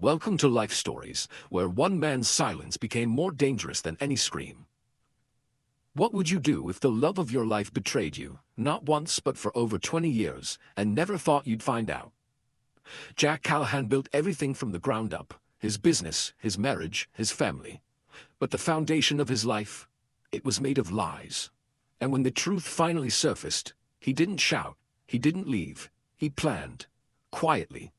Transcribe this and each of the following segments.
Welcome to Life Stories, where one man's silence became more dangerous than any scream. What would you do if the love of your life betrayed you, not once but for over 20 years, and never thought you'd find out? Jack Callahan built everything from the ground up, his business, his marriage, his family. But the foundation of his life, it was made of lies. And when the truth finally surfaced, he didn't shout, he didn't leave, he planned, quietly,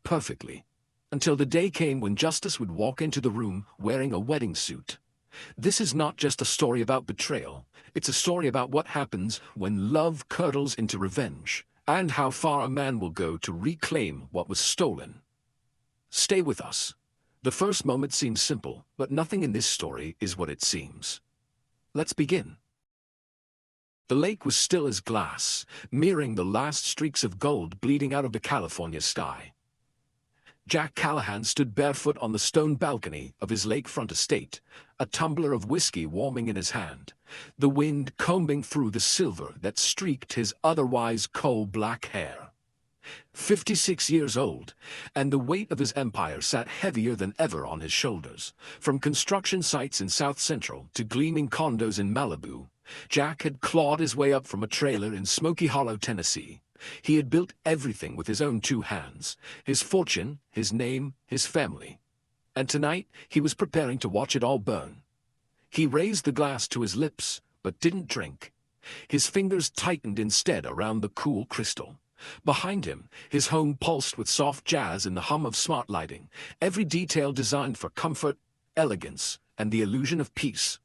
perfectly. Until the day came when justice would walk into the room wearing a wedding suit. This is not just a story about betrayal, it's a story about what happens when love curdles into revenge, and how far a man will go to reclaim what was stolen. Stay with us. The first moment seems simple, but nothing in this story is what it seems. Let's begin. The lake was still as glass, mirroring the last streaks of gold bleeding out of the California sky. Jack Callahan stood barefoot on the stone balcony of his lakefront estate, a tumbler of whiskey warming in his hand, the wind combing through the silver that streaked his otherwise coal-black hair. 56 years old, and the weight of his empire sat heavier than ever on his shoulders. From construction sites in South Central to gleaming condos in Malibu, Jack had clawed his way up from a trailer in Smoky Hollow, Tennessee. He had built everything with his own two hands, his fortune, his name, his family. And tonight, he was preparing to watch it all burn. He raised the glass to his lips, but didn't drink. His fingers tightened instead around the cool crystal. Behind him, his home pulsed with soft jazz and the hum of smart lighting, every detail designed for comfort, elegance, and the illusion of peace.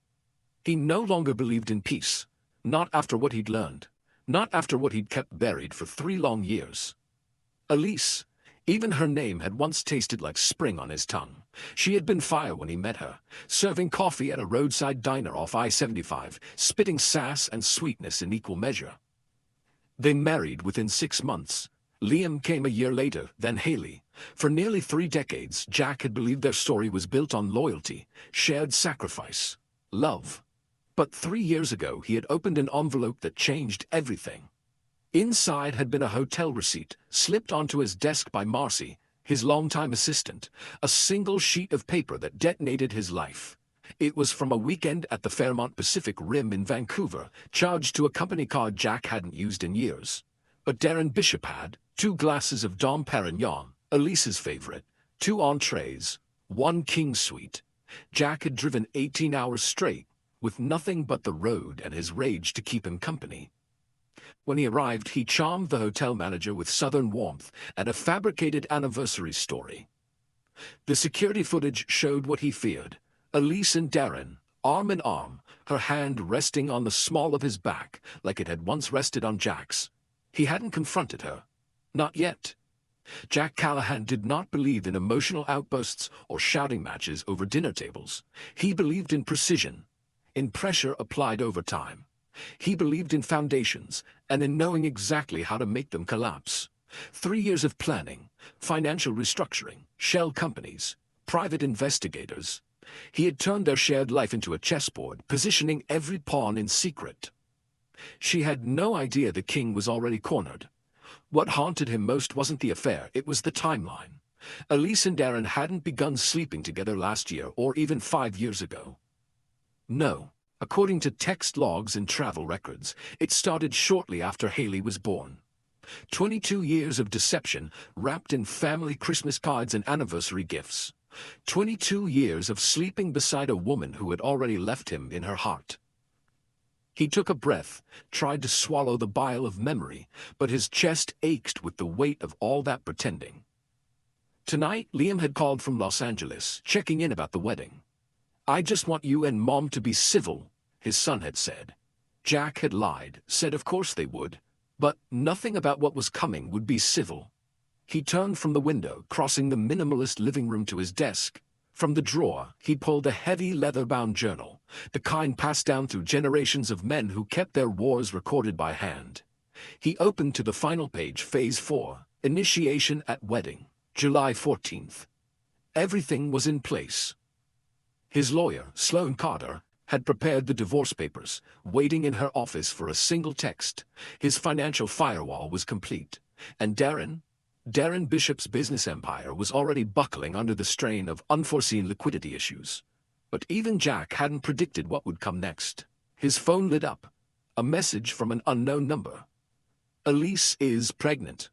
He no longer believed in peace, not after what he'd learned. Not after what he'd kept buried for 3 long years. Elise, even her name had once tasted like spring on his tongue. She had been fire when he met her, serving coffee at a roadside diner off I-75, spitting sass and sweetness in equal measure. They married within 6 months. Liam came a year later, then Haley. For nearly 3 decades, Jack had believed their story was built on loyalty, shared sacrifice, love. But 3 years ago he had opened an envelope that changed everything. Inside had been a hotel receipt, slipped onto his desk by Marcy, his longtime assistant, a single sheet of paper that detonated his life. It was from a weekend at the Fairmont Pacific Rim in Vancouver, charged to a company card Jack hadn't used in years. But Darren Bishop had 2 glasses of Dom Perignon, Elise's favorite, 2 entrees, 1 king suite. Jack had driven 18 hours straight, with nothing but the road and his rage to keep him company. When he arrived, he charmed the hotel manager with southern warmth and a fabricated anniversary story. The security footage showed what he feared. Elise and Darren, arm in arm, her hand resting on the small of his back, like it had once rested on Jack's. He hadn't confronted her. Not yet. Jack Callahan did not believe in emotional outbursts or shouting matches over dinner tables. He believed in precision, in pressure applied over time. He believed in foundations, and in knowing exactly how to make them collapse. 3 years of planning, financial restructuring, shell companies, private investigators. He had turned their shared life into a chessboard, positioning every pawn in secret. She had no idea the king was already cornered. What haunted him most wasn't the affair, it was the timeline. Elise and Darren hadn't begun sleeping together last year or even 5 years ago. No. According to text logs and travel records, it started shortly after Haley was born. 22 years of deception wrapped in family Christmas cards and anniversary gifts. 22 years of sleeping beside a woman who had already left him in her heart. He took a breath, tried to swallow the bile of memory, but his chest ached with the weight of all that pretending. Tonight, Liam had called from Los Angeles, checking in about the wedding. "I just want you and Mom to be civil," his son had said. Jack had lied, said of course they would, but nothing about what was coming would be civil. He turned from the window, crossing the minimalist living room to his desk. From the drawer, he pulled a heavy leather-bound journal, the kind passed down through generations of men who kept their wars recorded by hand. He opened to the final page, Phase 4, Initiation at Wedding, July 14th. Everything was in place. His lawyer, Sloan Carter, had prepared the divorce papers, waiting in her office for a single text. His financial firewall was complete. And Darren? Darren Bishop's business empire was already buckling under the strain of unforeseen liquidity issues. But even Jack hadn't predicted what would come next. His phone lit up. A message from an unknown number. "Elise is pregnant."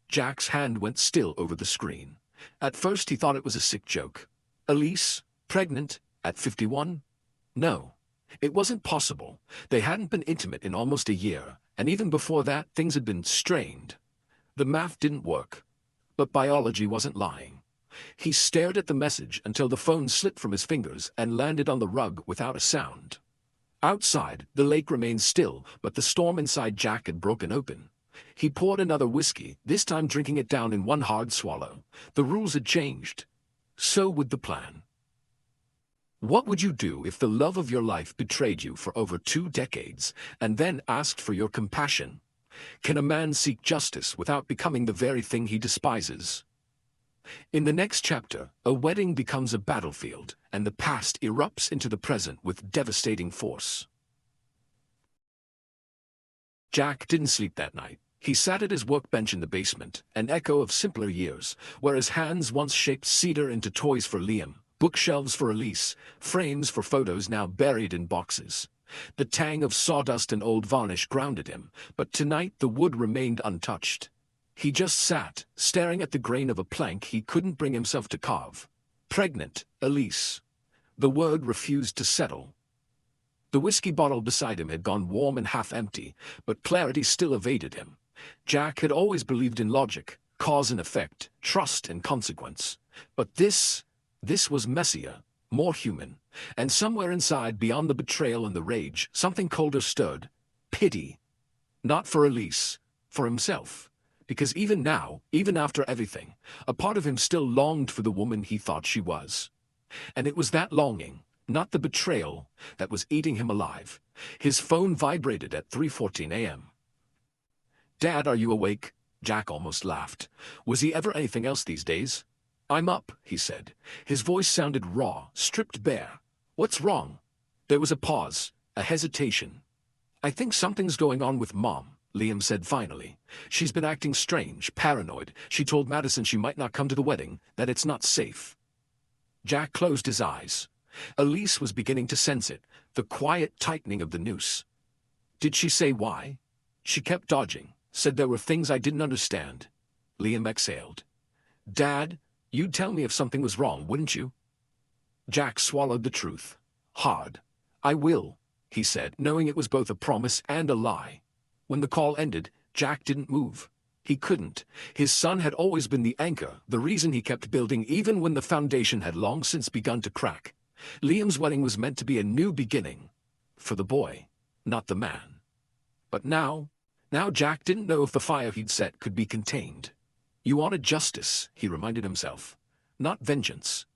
Jack's hand went still over the screen. At first he thought it was a sick joke. Elise, pregnant, at 51? No. It wasn't possible. They hadn't been intimate in almost a year, and even before that things had been strained. The math didn't work. But biology wasn't lying. He stared at the message until the phone slipped from his fingers and landed on the rug without a sound. Outside, the lake remained still, but the storm inside Jack had broken open. He poured another whiskey, this time drinking it down in one hard swallow. The rules had changed. So would the plan. What would you do if the love of your life betrayed you for over 2 decades and then asked for your compassion? Can a man seek justice without becoming the very thing he despises? In the next chapter, a wedding becomes a battlefield, and the past erupts into the present with devastating force. Jack didn't sleep that night. He sat at his workbench in the basement, an echo of simpler years, where his hands once shaped cedar into toys for Liam, bookshelves for Elise, frames for photos now buried in boxes. The tang of sawdust and old varnish grounded him, but tonight the wood remained untouched. He just sat, staring at the grain of a plank he couldn't bring himself to carve. Pregnant, Elise. The word refused to settle. The whiskey bottle beside him had gone warm and half empty, but clarity still evaded him. Jack had always believed in logic, cause and effect, trust and consequence. But this was messier, more human, and somewhere inside, beyond the betrayal and the rage, something colder stirred. Pity. Not for Elise, for himself. Because even now, even after everything, a part of him still longed for the woman he thought she was. And it was that longing, not the betrayal, that was eating him alive. His phone vibrated at 3:14 a.m. "Dad, are you awake?" Jack almost laughed. Was he ever anything else these days? "I'm up," he said. His voice sounded raw, stripped bare. "What's wrong?" There was a pause, a hesitation. "I think something's going on with Mom," Liam said finally. "She's been acting strange, paranoid. She told Madison she might not come to the wedding, that it's not safe." Jack closed his eyes. Elise was beginning to sense it, the quiet tightening of the noose. "Did she say why?" "She kept dodging, said there were things I didn't understand." Liam exhaled. "Dad, you'd tell me if something was wrong, wouldn't you?" Jack swallowed the truth. Hard. "I will," he said, knowing it was both a promise and a lie. When the call ended, Jack didn't move. He couldn't. His son had always been the anchor, the reason he kept building even when the foundation had long since begun to crack. Liam's wedding was meant to be a new beginning. For the boy, not the man. But now Jack didn't know if the fire he'd set could be contained. You wanted justice, he reminded himself. Not vengeance.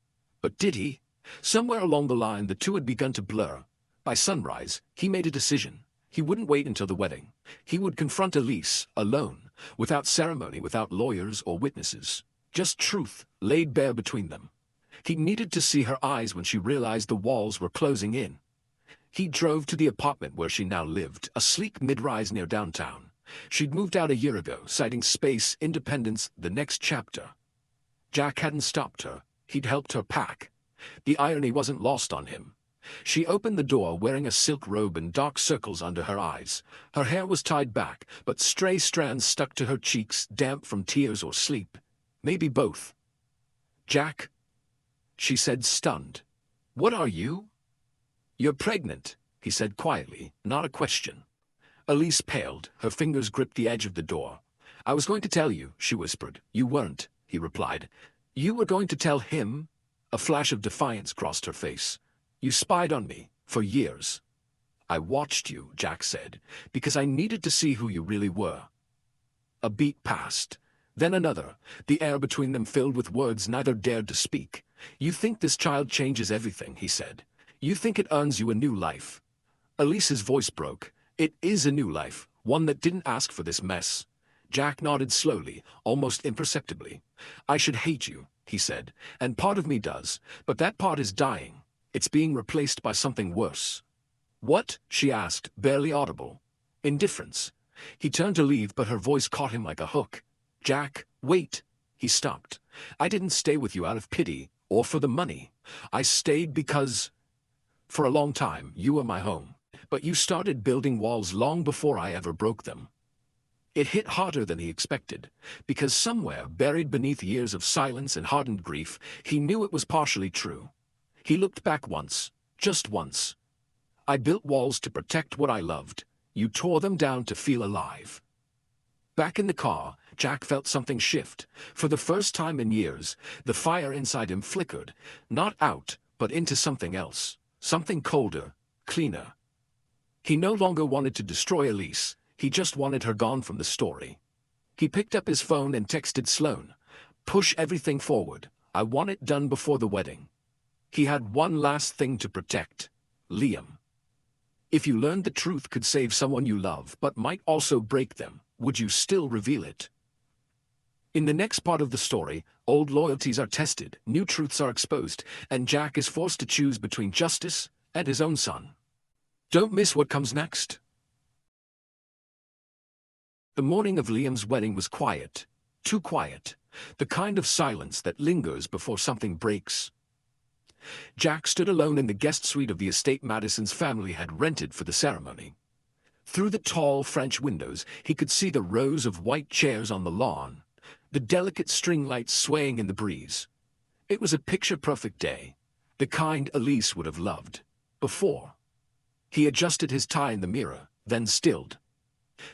But did he? Somewhere along the line the two had begun to blur. By sunrise, he made a decision. He wouldn't wait until the wedding. He would confront Elise, alone, without ceremony, without lawyers or witnesses. Just truth, laid bare between them. He needed to see her eyes when she realized the walls were closing in. He drove to the apartment where she now lived, a sleek mid-rise near downtown. She'd moved out a year ago, citing space, independence, the next chapter. Jack hadn't stopped her. He'd helped her pack. The irony wasn't lost on him. She opened the door wearing a silk robe and dark circles under her eyes. Her hair was tied back, but stray strands stuck to her cheeks, damp from tears or sleep. Maybe both. "Jack," she said, stunned. "What are you?" "You're pregnant," he said quietly, not a question. Elise paled, her fingers gripped the edge of the door. "I was going to tell you," she whispered. "You weren't," he replied. "You were going to tell him?" A flash of defiance crossed her face. "You spied on me, for years." "I watched you," Jack said, "because I needed to see who you really were." A beat passed, then another, the air between them filled with words neither dared to speak. "You think this child changes everything," he said. "You think it earns you a new life." Elise's voice broke. "It is a new life, one that didn't ask for this mess." Jack nodded slowly, almost imperceptibly. "I should hate you," he said, "and part of me does, but that part is dying. It's being replaced by something worse." "What?" she asked, barely audible. "Indifference." He turned to leave, but her voice caught him like a hook. "Jack, wait." He stopped. I didn't stay with you out of pity or for the money. I stayed because, for a long time, you were my home. But you started building walls long before I ever broke them. It hit harder than he expected, because somewhere, buried beneath years of silence and hardened grief, he knew it was partially true. He looked back once, just once. I built walls to protect what I loved. You tore them down to feel alive. Back in the car, Jack felt something shift. For the first time in years, the fire inside him flickered, not out, but into something else, something colder, cleaner. He no longer wanted to destroy Elise, he just wanted her gone from the story. He picked up his phone and texted Sloane. Push everything forward. I want it done before the wedding. He had one last thing to protect. Liam. If you learned the truth could save someone you love but might also break them, would you still reveal it? In the next part of the story, old loyalties are tested, new truths are exposed, and Jack is forced to choose between justice and his own son. Don't miss what comes next. The morning of Liam's wedding was quiet, too quiet, the kind of silence that lingers before something breaks. Jack stood alone in the guest suite of the estate Madison's family had rented for the ceremony. Through the tall French windows, he could see the rows of white chairs on the lawn, the delicate string lights swaying in the breeze. It was a picture-perfect day, the kind Elise would have loved. Before. He adjusted his tie in the mirror, then stilled.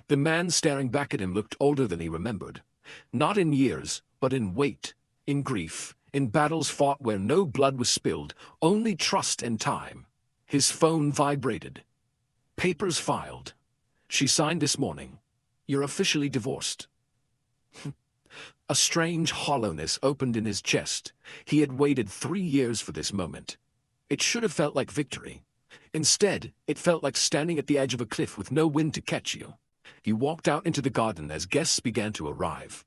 The man staring back at him looked older than he remembered. Not in years, but in weight, in grief, in battles fought where no blood was spilled, only trust and time. His phone vibrated. Papers filed. She signed this morning. You're officially divorced. A strange hollowness opened in his chest. He had waited 3 years for this moment. It should have felt like victory. Instead, it felt like standing at the edge of a cliff with no wind to catch you. He walked out into the garden as guests began to arrive.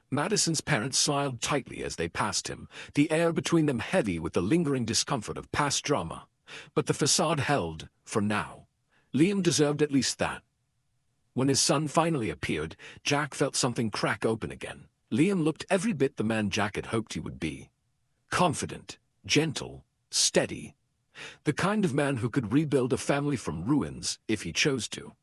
Madison's parents smiled tightly as they passed him, the air between them heavy with the lingering discomfort of past drama. But the facade held, for now. Liam deserved at least that. When his son finally appeared, Jack felt something crack open again. Liam looked every bit the man Jack had hoped he would be. Confident, gentle, steady. The kind of man who could rebuild a family from ruins if he chose to.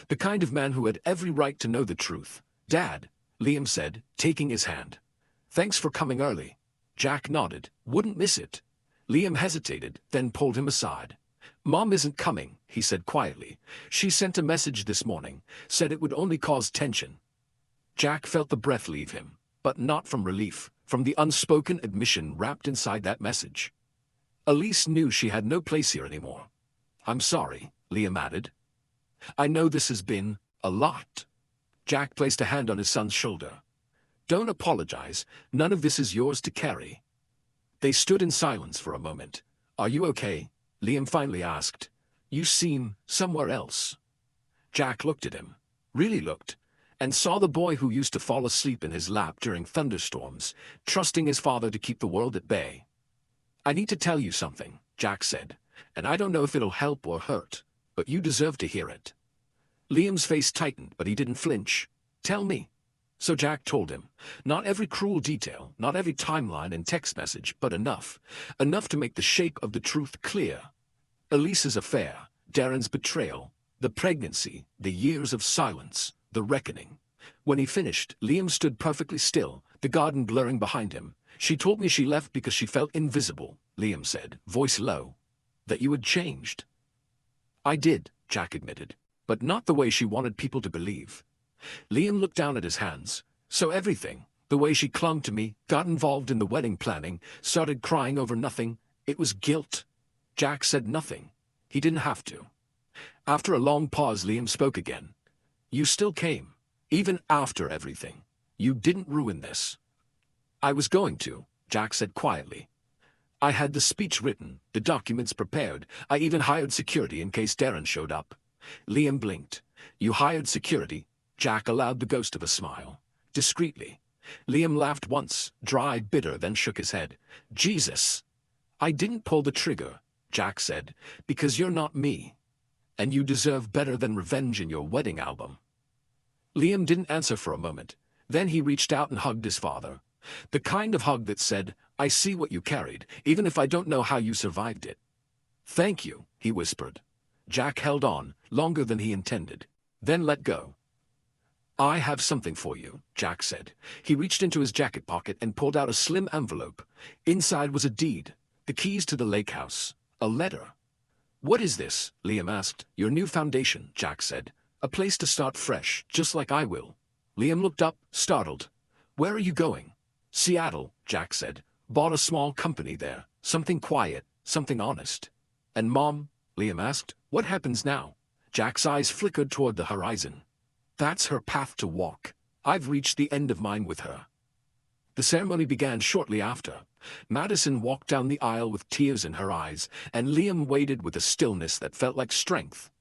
The kind of man who had every right to know the truth. Dad, Liam said, taking his hand. Thanks for coming early. Jack nodded. Wouldn't miss it. Liam hesitated, then pulled him aside. Mom isn't coming, he said quietly. She sent a message this morning, said it would only cause tension. Jack felt the breath leave him, but not from relief, from the unspoken admission wrapped inside that message. Elise knew she had no place here anymore. I'm sorry, Liam added. I know this has been a lot. Jack placed a hand on his son's shoulder. Don't apologize, none of this is yours to carry. They stood in silence for a moment. Are you okay? Liam finally asked. You seem somewhere else. Jack looked at him, really looked, and saw the boy who used to fall asleep in his lap during thunderstorms, trusting his father to keep the world at bay. I need to tell you something, Jack said, and I don't know if it'll help or hurt, but you deserve to hear it. Liam's face tightened, but he didn't flinch. Tell me. So Jack told him. Not every cruel detail, not every timeline and text message, but enough. Enough to make the shape of the truth clear. Elise's affair, Darren's betrayal, the pregnancy, the years of silence, the reckoning. When he finished, Liam stood perfectly still, the garden blurring behind him. She told me she left because she felt invisible, Liam said, voice low. That you had changed. I did, Jack admitted, but not the way she wanted people to believe. Liam looked down at his hands. So everything, the way she clung to me, got involved in the wedding planning, started crying over nothing, it was guilt. Jack said nothing. He didn't have to. After a long pause, Liam spoke again. You still came, even after everything. You didn't ruin this. I was going to, Jack said quietly. I had the speech written, the documents prepared. I even hired security in case Darren showed up. Liam blinked. You hired security? Jack allowed the ghost of a smile. Discreetly. Liam laughed once, dry, bitter, then shook his head. Jesus! I didn't pull the trigger, Jack said, because you're not me. And you deserve better than revenge in your wedding album. Liam didn't answer for a moment. Then he reached out and hugged his father. The kind of hug that said, "I see what you carried, even if I don't know how you survived it." "Thank you," he whispered. Jack held on, longer than he intended, then let go. "I have something for you," Jack said. He reached into his jacket pocket and pulled out a slim envelope. Inside was a deed, the keys to the lake house, a letter. "What is this?" Liam asked. "Your new foundation," Jack said. "A place to start fresh, just like I will." Liam looked up, startled. "Where are you going?" "Seattle," Jack said. "Bought a small company there, something quiet, something honest." "And Mom?" Liam asked. "What happens now?" Jack's eyes flickered toward the horizon. "That's her path to walk. I've reached the end of mine with her." The ceremony began shortly after. Madison walked down the aisle with tears in her eyes, and Liam waited with a stillness that felt like strength.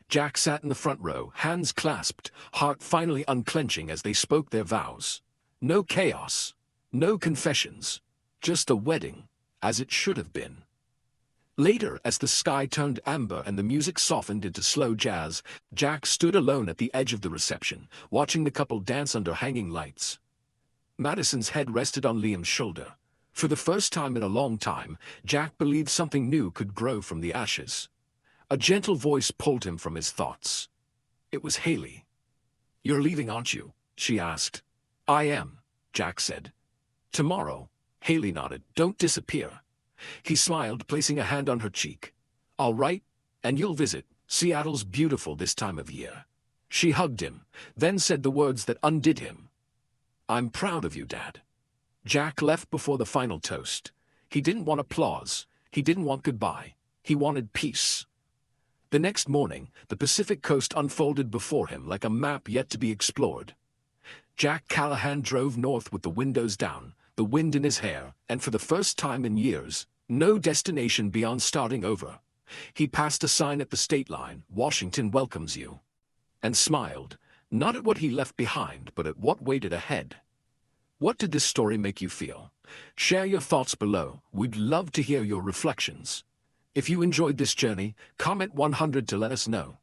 Jack sat in the front row, hands clasped, heart finally unclenching as they spoke their vows. No chaos, no confessions, just a wedding, as it should have been. Later, as the sky turned amber and the music softened into slow jazz, Jack stood alone at the edge of the reception, watching the couple dance under hanging lights. Madison's head rested on Liam's shoulder. For the first time in a long time, Jack believed something new could grow from the ashes. A gentle voice pulled him from his thoughts. It was Haley. "You're leaving, aren't you?" she asked. "I am," Jack said. "Tomorrow," Haley nodded. "Don't disappear." He smiled, placing a hand on her cheek. "All right, and you'll visit. Seattle's beautiful this time of year." She hugged him, then said the words that undid him. "I'm proud of you, Dad." Jack left before the final toast. He didn't want applause. He didn't want goodbye. He wanted peace. The next morning, the Pacific coast unfolded before him like a map yet to be explored. Jack Callahan drove north with the windows down, the wind in his hair, and for the first time in years, no destination beyond starting over. He passed a sign at the state line, "Washington welcomes you," and smiled, not at what he left behind, but at what waited ahead. What did this story make you feel? Share your thoughts below. We'd love to hear your reflections. If you enjoyed this journey, comment 100 to let us know.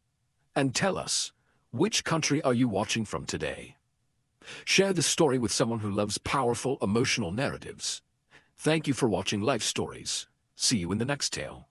And tell us, which country are you watching from today? Share this story with someone who loves powerful, emotional narratives. Thank you for watching Life Stories. See you in the next tale.